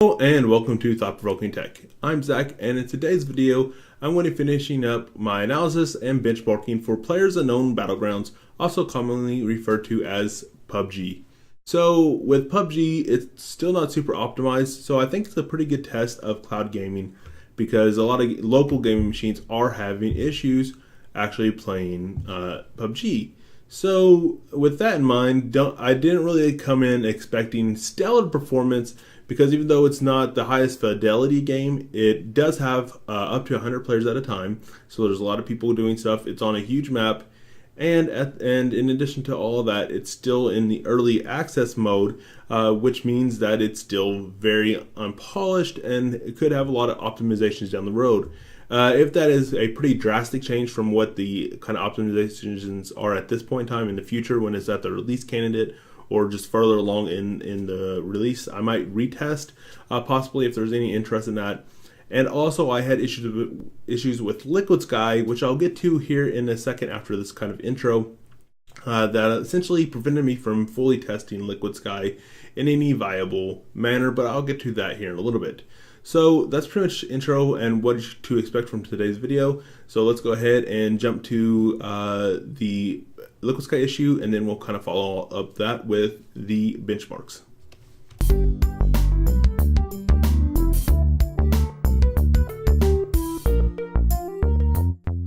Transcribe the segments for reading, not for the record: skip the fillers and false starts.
Hello and welcome to Thought-Provoking Tech. I'm Zach, and in today's video, I'm going to be finishing up my analysis and benchmarking for Players Unknown Battlegrounds, also commonly referred to as PUBG. So with PUBG, it's still not super optimized, so I think it's a pretty good test of cloud gaming because a lot of local gaming machines are having issues actually playing PUBG. So with that in mind, I didn't really come in expecting stellar performance because even though it's not the highest fidelity game, it does have up to 100 players at a time. So there's a lot of people doing stuff. It's on a huge map. And in addition to all of that, it's still in the early access mode, which means that it's still very unpolished and it could have a lot of optimizations down the road. If that is a pretty drastic change from what the kind of optimizations are at this point in time, in the future when it's at the release candidate or just further along in the release, I might retest possibly if there's any interest in that. And also I had issues with Liquidsky, which I'll get to here in a second after this kind of intro, that essentially prevented me from fully testing Liquidsky in any viable manner, but I'll get to that here in a little bit. So that's pretty much intro and what to expect from today's video. So let's go ahead and jump to the Liquidsky issue, and then we'll kind of follow up that with the benchmarks.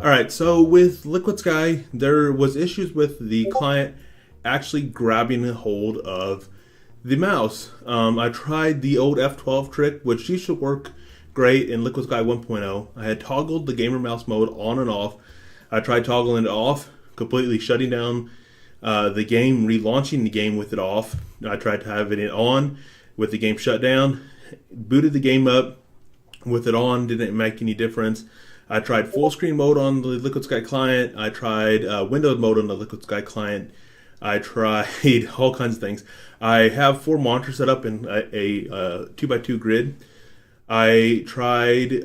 Alright, so with Liquidsky, there was issues with the client actually grabbing a hold of the mouse. I tried the old F12 trick, which used to work great in Liquidsky 1.0. I had toggled the gamer mouse mode on and off. I tried toggling it off, completely shutting down the game, relaunching the game with it off. I tried to have it on with the game shut down, booted the game up with it on, didn't make any difference. I tried full screen mode on the Liquidsky client. I tried Windows mode on the Liquidsky client. I tried all kinds of things. I have 4 monitors set up in a 2x2 grid. I tried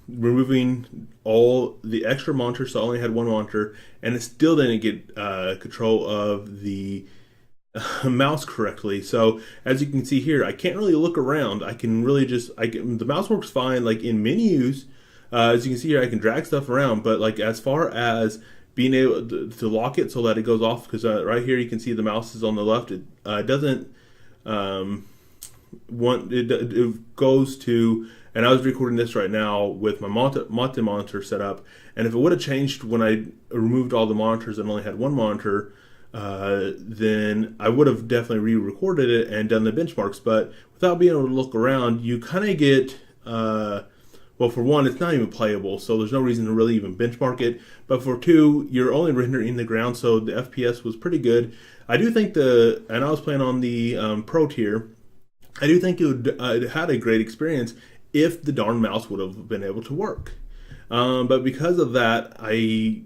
removing all the extra monitors, so I only had 1 monitor, and it still didn't get control of the mouse correctly. So as you can see here, I can't really look around. I can really just, the mouse works fine like in menus. As you can see here, I can drag stuff around, but like as far as being able to lock it so that it goes off, because right here you can see the mouse is on the left. It doesn't it goes to, and I was recording this right now with my monitor set up, and if it would have changed when I removed all the monitors and only had 1 monitor, then I would have definitely re-recorded it and done the benchmarks. But without being able to look around, you kind of get well, for one, it's not even playable, so there's no reason to really even benchmark it. But for 2, you're only rendering the ground, so the FPS was pretty good. I do think and I was playing on the Pro tier, I do think it had a great experience if the darn mouse would have been able to work. But because of that, I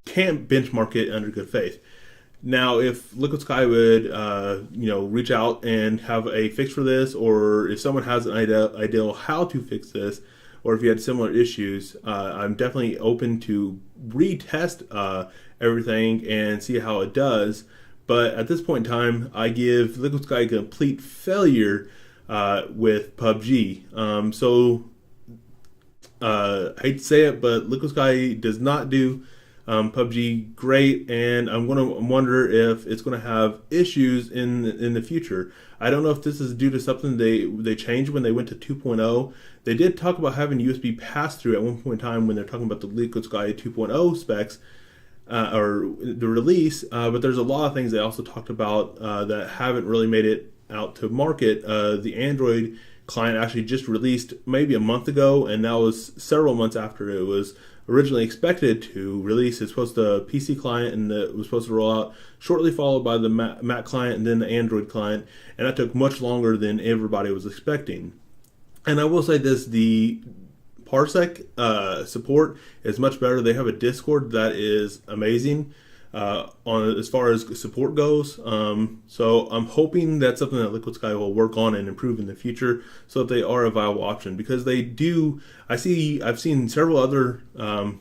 can't benchmark it under good faith. Now, if Liquidsky would, reach out and have a fix for this, or if someone has an idea how to fix this, or if you had similar issues, I'm definitely open to retest everything and see how it does. But at this point in time, I give Liquidsky a complete failure with PUBG. I hate to say it, but Liquidsky does not do PUBG great, and I'm going to wonder if it's going to have issues in the future. I don't know if this is due to something they changed when they went to 2.0. They did talk about having USB pass-through at one point in time when they're talking about the Liquidsky 2.0 specs or the release, but there's a lot of things they also talked about that haven't really made it out to market. The Android client actually just released maybe a month ago, and that was several months after it was originally expected to release. It's supposed to PC client, and it was supposed to roll out shortly followed by the Mac client and then the Android client, and that took much longer than everybody was expecting. And I will say this, the Parsec support is much better. They have a Discord that is amazing. on as far as support goes. So I'm hoping that's something that Liquidsky will work on and improve in the future, so that they are a viable option, because they do. I've seen several other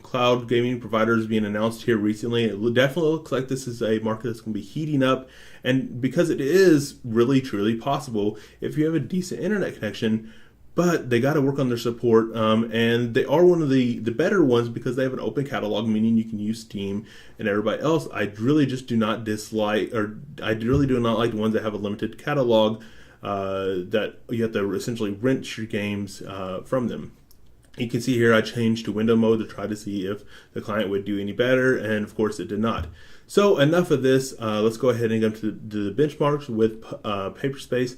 cloud gaming providers being announced here recently. It definitely looks like this is a market that's going to be heating up, and because it is really truly possible if you have a decent internet connection. But they got to work on their support, and they are one of the better ones because they have an open catalog, meaning you can use Steam and everybody else. I really just do not dislike, or I really do not like the ones that have a limited catalog that you have to essentially rent your games from them. You can see here I changed to window mode to try to see if the client would do any better, and of course it did not. So enough of this. Let's go ahead and go to the benchmarks with Paperspace.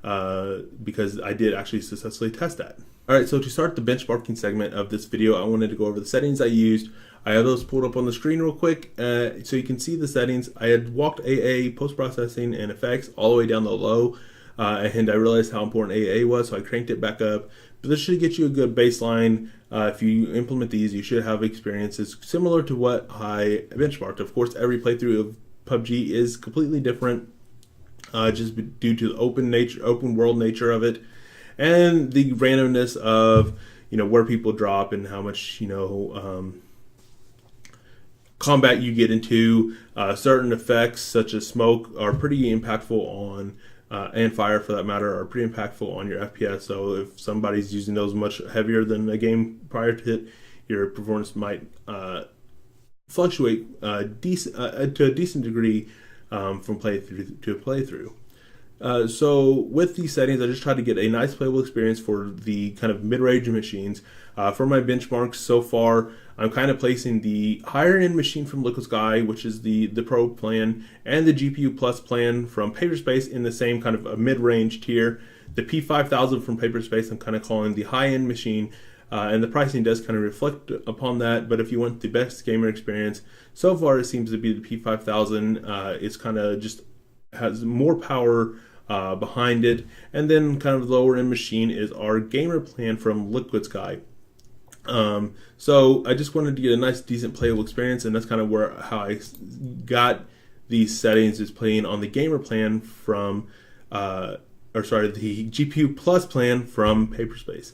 Because I did actually successfully test that. Alright, so to start the benchmarking segment of this video, I wanted to go over the settings I used. I have those pulled up on the screen real quick, so you can see the settings. I had walked AA, post-processing, and effects all the way down to low, and I realized how important AA was, so I cranked it back up. But this should get you a good baseline. If you implement these, you should have experiences similar to what I benchmarked. Of course, every playthrough of PUBG is completely different. Just due to the open world nature of it, and the randomness of where people drop and how much combat you get into. Certain effects such as smoke are pretty impactful on, and fire for that matter, are pretty impactful on your FPS. So if somebody's using those much heavier than a game prior to it, your performance might fluctuate to a decent degree. From playthrough to playthrough. So with these settings, I just tried to get a nice playable experience for the kind of mid-range machines. For my benchmarks so far, I'm kind of placing the higher end machine from Liquidsky, which is the Pro plan, and the GPU Plus plan from Paperspace in the same kind of a mid-range tier. The P5000 from Paperspace I'm kind of calling the high-end machine. And the pricing does kind of reflect upon that, but if you want the best gamer experience, so far it seems to be the P5000. It's kind of just has more power behind it, and then kind of lower end machine is our gamer plan from Liquidsky. So I just wanted to get a nice, decent playable experience, and that's kind of how I got these settings, is playing on the gamer plan from, the GPU Plus plan from Paperspace.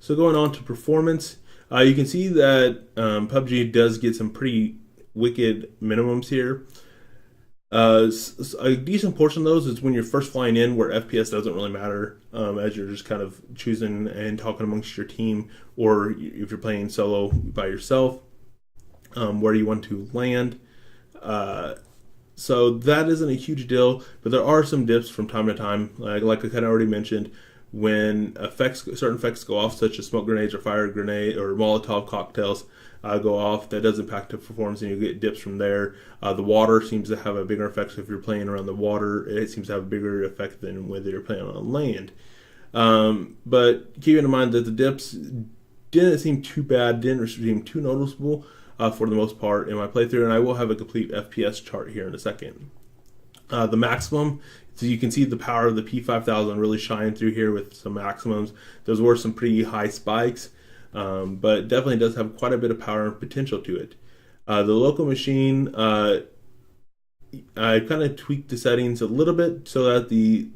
So going on to performance, you can see that PUBG does get some pretty wicked minimums here. A decent portion of those is when you're first flying in, where FPS doesn't really matter, as you're just kind of choosing and talking amongst your team, or if you're playing solo by yourself, where you want to land. So that isn't a huge deal, but there are some dips from time to time, like I kind of already mentioned. When certain effects go off, such as smoke grenades or fire grenade or Molotov cocktails go off, that does impact the performance, and you get dips from there. The water seems to have a bigger effect. So if you're playing around the water, it seems to have a bigger effect than whether you're playing on land. But keeping in mind that the dips didn't seem too bad, didn't seem too noticeable for the most part in my playthrough, and I will have a complete FPS chart here in a second. The maximum, so you can see the power of the P5000 really shine through here with some maximums. Those were some pretty high spikes, but it definitely does have quite a bit of power and potential to it. The local machine, I kind of tweaked the settings a little bit so that the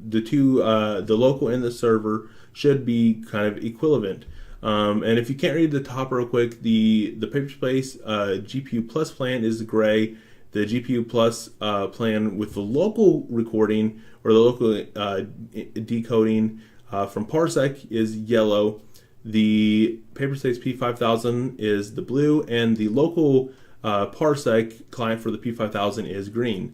local and the server should be kind of equivalent. And if you can't read the top real quick, the Paperspace GPU Plus plan is the gray. The GPU Plus plan with the local recording or the local decoding from Parsec is yellow. The Paperspace P5000 is the blue, and the local Parsec client for the P5000 is green.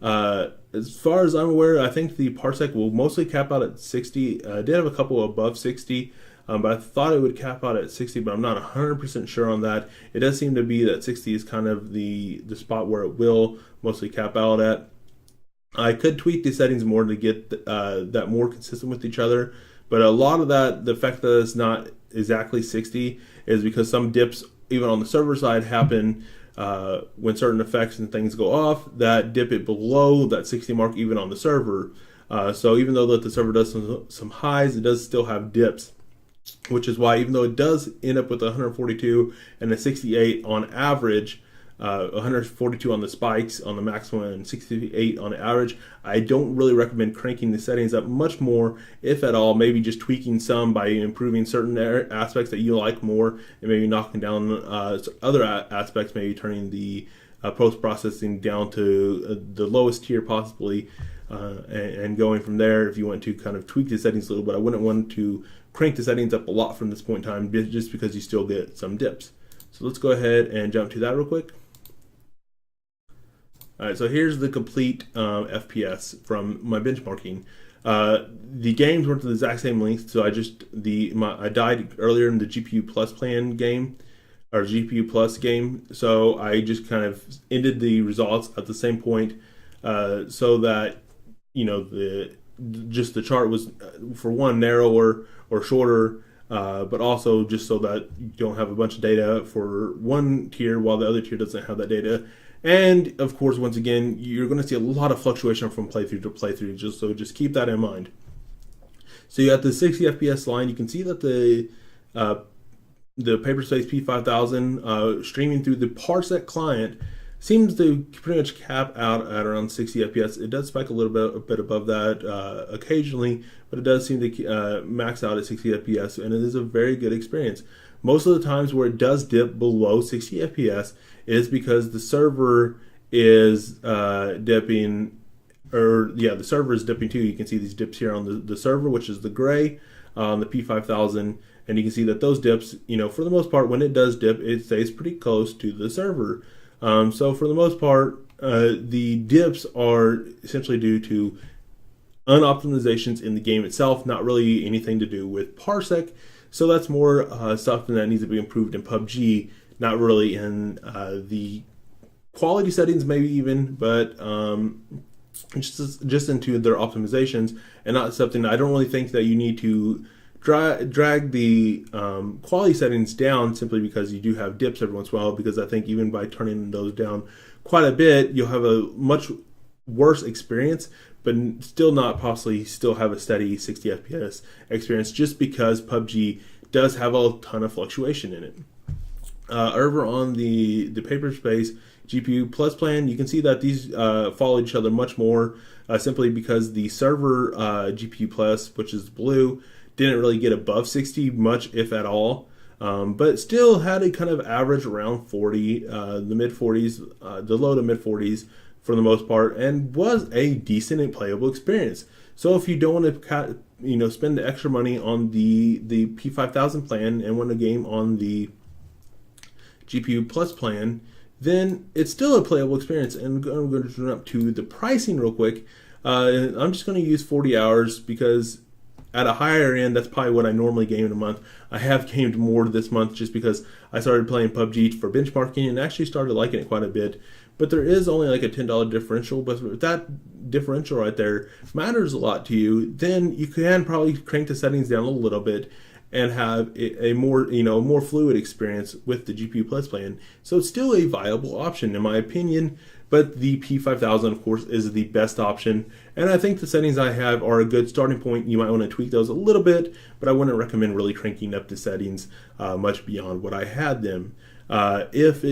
As far as I'm aware, I think the Parsec will mostly cap out at 60. I did have a couple above 60. But I thought it would cap out at 60, but I'm not 100% sure on that. It does seem to be that 60 is kind of the spot where it will mostly cap out at. I could tweak the settings more to get that more consistent with each other, but a lot of that, the fact that it's not exactly 60 is because some dips, even on the server side, happen when certain effects and things go off, that dip it below that 60 mark even on the server. So even though that the server does some highs, it does still have dips. Which is why, even though it does end up with 142 and a 68 on average, 142 on the spikes on the maximum and 68 on the average. I don't really recommend cranking the settings up much more, if at all. Maybe just tweaking some by improving certain aspects that you like more, and maybe knocking down other aspects, maybe turning the post-processing down to the lowest tier possibly, and going from there if you want to kind of tweak the settings a little bit. I wouldn't want to crank the settings up a lot from this point in time, just because you still get some dips. So let's go ahead and jump to that real quick. Alright, so here's the complete FPS from my benchmarking. The games weren't the exact same length, so I died earlier in the GPU Plus plan game, or GPU Plus game, so I just kind of ended the results at the same point, so that, you know, the chart was, for one, narrower or shorter, but also just so that you don't have a bunch of data for one tier while the other tier doesn't have that data. And of course, once again, you're going to see a lot of fluctuation from playthrough to playthrough, just keep that in mind. So you have the 60 FPS line. You can see that the Paperspace P5000 streaming through the Parsec client seems to pretty much cap out at around 60 FPS. It does spike a bit above that occasionally, but it does seem to max out at 60 FPS, and it is a very good experience. Most of the times where it does dip below 60 FPS is because the server is dipping, the server is dipping too. You can see these dips here on the server, which is the gray on the P5000, and you can see that those dips, you know, for the most part, when it does dip, it stays pretty close to the server. So for the most part, the dips are essentially due to unoptimizations in the game itself, not really anything to do with Parsec. So that's more something that needs to be improved in PUBG, not really in the quality settings maybe even, but just into their optimizations, and not something. I don't really think that you need to drag the quality settings down simply because you do have dips every once in a while, because I think even by turning those down quite a bit, you'll have a much worse experience, but still not possibly still have a steady 60 FPS experience, just because PUBG does have a ton of fluctuation in it. Over on the Paperspace GPU Plus plan, you can see that these follow each other much more, simply because the server GPU Plus, which is blue, didn't really get above 60 much, if at all, but still had a kind of average around 40, the mid 40s, the low to mid 40s for the most part, and was a decent and playable experience. So if you don't want to, spend the extra money on the P5000 plan and want a game on the GPU Plus plan, then it's still a playable experience. And I'm going to turn up to the pricing real quick. I'm just going to use 40 hours because at a higher end, that's probably what I normally game in a month. I have gamed more this month just because I started playing PUBG for benchmarking and actually started liking it quite a bit. But there is only like a $10 differential, but if that differential right there matters a lot to you, then you can probably crank the settings down a little bit and have a more fluid experience with the GPU Plus plan. So it's still a viable option in my opinion, but the P5000 of course is the best option, and I think the settings I have are a good starting point. You might want to tweak those a little bit, but I wouldn't recommend really cranking up the settings much beyond what I had them. If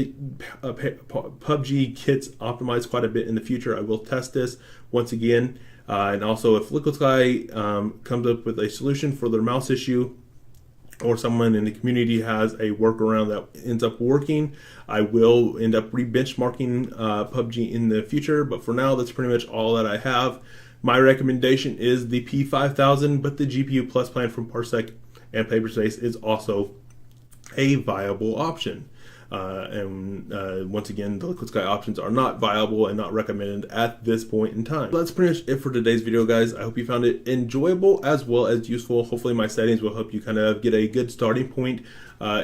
PUBG gets optimized quite a bit in the future, I will test this once again, and also if Liquidsky comes up with a solution for their mouse issue, or someone in the community has a workaround that ends up working, I will end up re-benchmarking PUBG in the future. But for now, that's pretty much all that I have. My recommendation is the P5000, but the GPU Plus plan from Parsec and Paperspace is also a viable option. Once again, the Liquidsky options are not viable and not recommended at this point in time. That's pretty much it for today's video, guys. I hope you found it enjoyable as well as useful. Hopefully my settings will help you kind of get a good starting point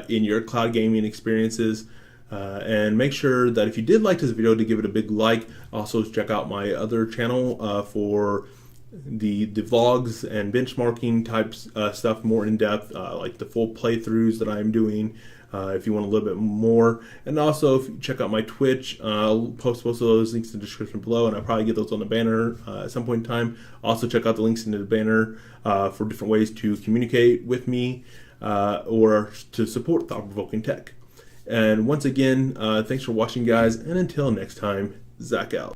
in your cloud gaming experiences. And make sure that if you did like this video to give it a big like. Also check out my other channel for the vlogs and benchmarking types stuff more in depth, like the full playthroughs that I'm doing. If you want a little bit more, and also if you check out my Twitch, I'll post most of those links in the description below, and I'll probably get those on the banner at some point in time. Also check out the links in the banner for different ways to communicate with me or to support thought-provoking tech. And once again, thanks for watching, guys, and until next time, Zach out.